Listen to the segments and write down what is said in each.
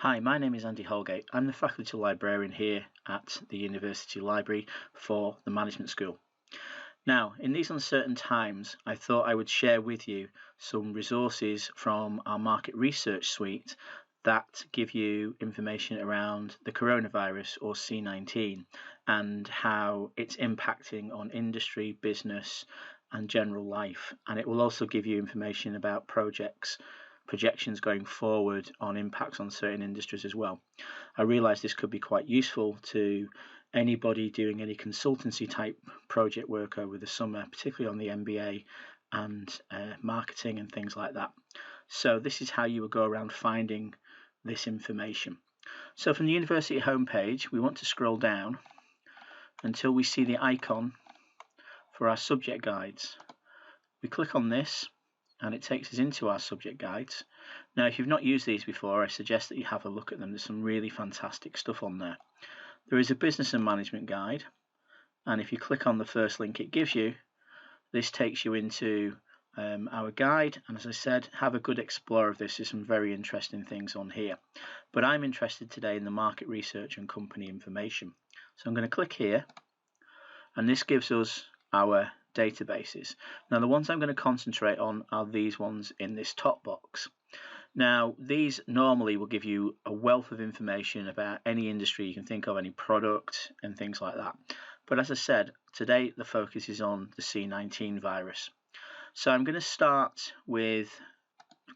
Hi, my name is Andy Holgate. I'm the Faculty Librarian here at the University Library for the Management School. Now, in these uncertain times, I thought I would share with you some resources from our market research suite that give you information around the coronavirus or C-19 and how it's impacting on industry, business and general life. And it will also give you information about projections going forward on impacts on certain industries as well. I realise this could be quite useful to anybody doing any consultancy type project work over the summer, particularly on the MBA and marketing and things like that. So this is how you would go around finding this information. So from the university homepage, we want to scroll down until we see the icon for our subject guides. We click on this and it takes us into our subject guides. Now, if you've not used these before, I suggest that you have a look at them. There's some really fantastic stuff on there. There is a business and management guide, and if you click on the first link it gives you, this takes you into our guide, and as I said, have a good explore of this. There's some very interesting things on here, but I'm interested today in the market research and company information. So I'm going to click here, and this gives us our databases. Now, the ones I'm going to concentrate on are these ones in this top box. Now, these normally will give you a wealth of information about any industry you can think of, any product and things like that. But as I said, today the focus is on the C-19 virus. So I'm going to start with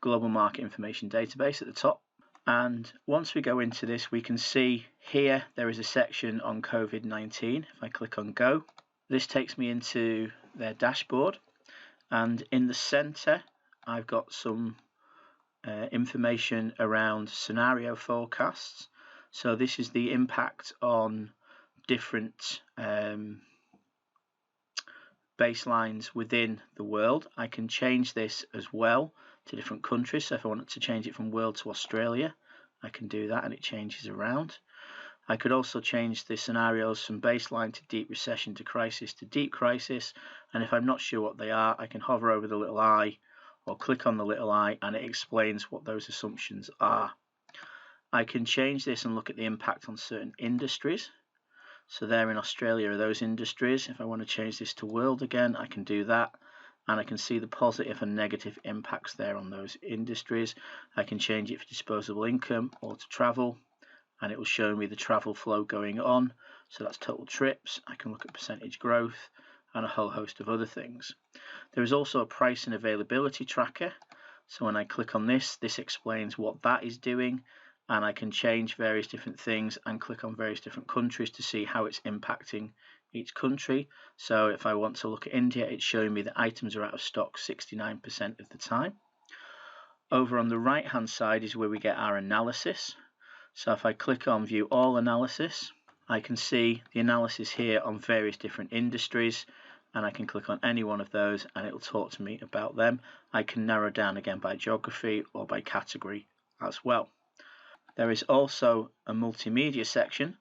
Global Market Information Database at the top. And once we go into this, we can see here there is a section on COVID-19. If I click on Go, this takes me into their dashboard, and in the center I've got some information around scenario forecasts. So this is the impact on different baselines within the world. I can change this as well to different countries. So if I wanted to change it from world to Australia, I can do that and it changes around. I could also change the scenarios from baseline to deep recession to crisis to deep crisis, and if I'm not sure what they are, I can hover over the little eye or click on the little eye and it explains what those assumptions are. I can change this and look at the impact on certain industries. So there in Australia are those industries. If I want to change this to world again, I can do that, and I can see the positive and negative impacts there on those industries. I can change it for disposable income or to travel, and it will show me the travel flow going on. So that's total trips. I can look at percentage growth and a whole host of other things. There is also a price and availability tracker. So when I click on this, this explains what that is doing, and I can change various different things and click on various different countries to see how it's impacting each country. So if I want to look at India, it's showing me that items are out of stock 69% of the time. Over on the right hand side is where we get our analysis. So if I click on View All Analysis, I can see the analysis here on various different industries, and I can click on any one of those and it will talk to me about them. I can narrow down again by geography or by category as well. There is also a multimedia section.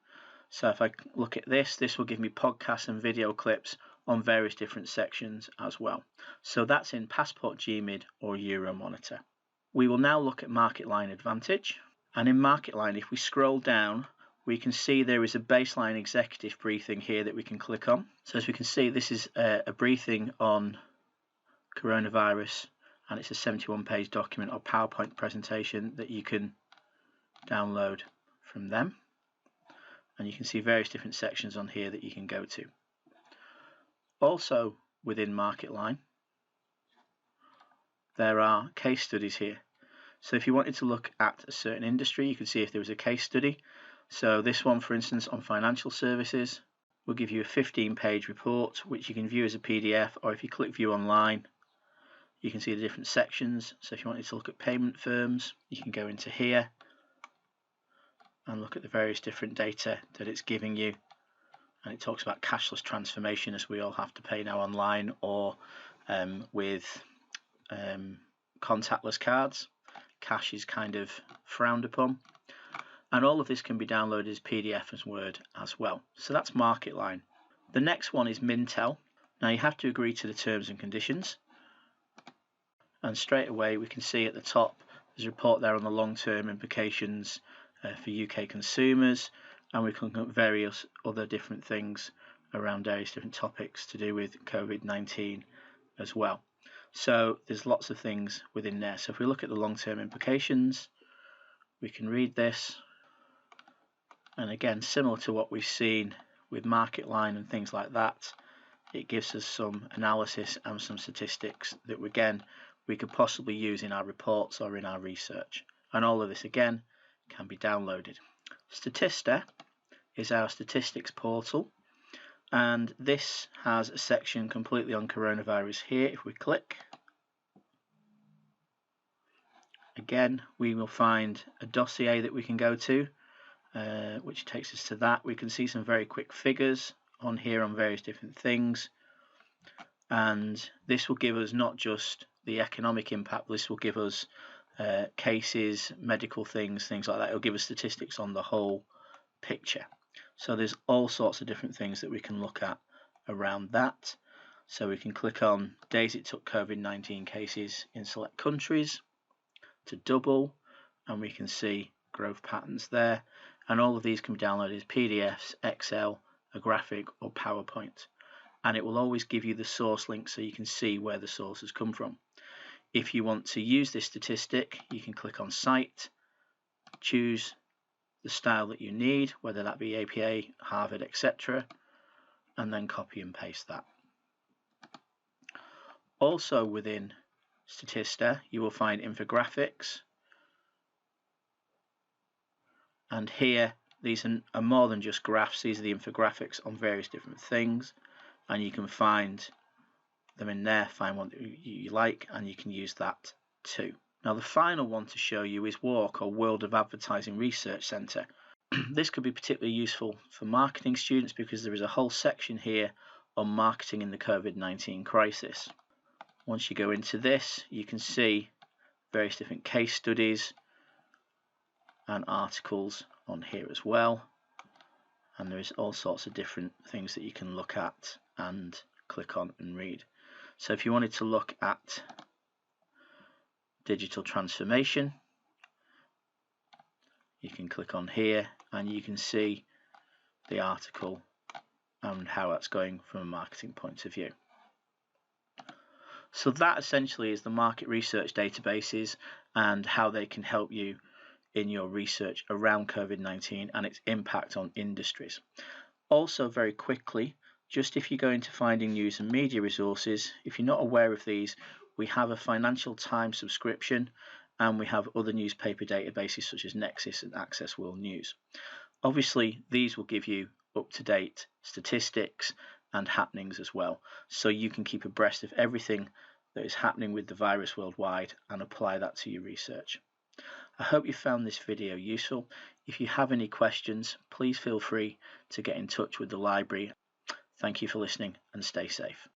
So if I look at this, this will give me podcasts and video clips on various different sections as well. So that's in Passport, GMID or Euromonitor. We will now look at MarketLine Advantage. And in MarketLine, if we scroll down, we can see there is a baseline executive briefing here that we can click on. So as we can see, this is a briefing on coronavirus, and it's a 71-page document or PowerPoint presentation that you can download from them. And you can see various different sections on here that you can go to. Also within MarketLine, there are case studies here. So if you wanted to look at a certain industry, you could see if there was a case study. So this one, for instance, on financial services, will give you a 15-page report, which you can view as a PDF, or if you click View Online, you can see the different sections. So if you wanted to look at payment firms, you can go into here and look at the various different data that it's giving you. And it talks about cashless transformation, as we all have to pay now online or with contactless cards. Cash is kind of frowned upon, and all of this can be downloaded as PDF and Word as well. So that's MarketLine. The next one is Mintel. Now you have to agree to the terms and conditions, and straight away we can see at the top there's a report there on the long-term implications for UK consumers, and we can look at various other different things around various different topics to do with COVID-19 as well. So there's lots of things within there. So if we look at the long-term implications, we can read this, and again, similar to what we've seen with MarketLine and things like that, it gives us some analysis and some statistics that again we could possibly use in our reports or in our research, and all of this again can be downloaded. Statista is our statistics portal, and this has a section completely on coronavirus here. If we click, again we will find a dossier that we can go to, which takes us to that. We can see some very quick figures on here on various different things, and this will give us not just the economic impact, this will give us cases, medical things like that. It'll give us statistics on the whole picture. So there's all sorts of different things that we can look at around that. So we can click on days it took COVID-19 cases in select countries to double, and we can see growth patterns there, and all of these can be downloaded as PDFs, Excel, a graphic or PowerPoint, and it will always give you the source link so you can see where the source has come from. If you want to use this statistic, you can click on Cite, choose the style that you need, whether that be APA, Harvard, etc., and then copy and paste that. Also within Statista, you will find infographics, and here these are more than just graphs. These are the infographics on various different things, and you can find them in there, find one that you like, and you can use that too. Now the final one to show you is WARC, or World of Advertising Research Centre. This could be particularly useful for marketing students because there is a whole section here on marketing in the COVID-19 crisis. Once you go into this, you can see various different case studies and articles on here as well, and there is all sorts of different things that you can look at and click on and read. So if you wanted to look at digital transformation, you can click on here and you can see the article and how that's going from a marketing point of view. So that essentially is the market research databases and how they can help you in your research around COVID-19 and its impact on industries. Also, very quickly, just if you go into finding news and media resources, if you're not aware of these, we have a Financial Times subscription, and we have other newspaper databases such as Nexus and Access World News. Obviously, these will give you up-to-date statistics and happenings as well, so you can keep abreast of everything that is happening with the virus worldwide and apply that to your research. I hope you found this video useful. If you have any questions, please feel free to get in touch with the library. Thank you for listening and stay safe.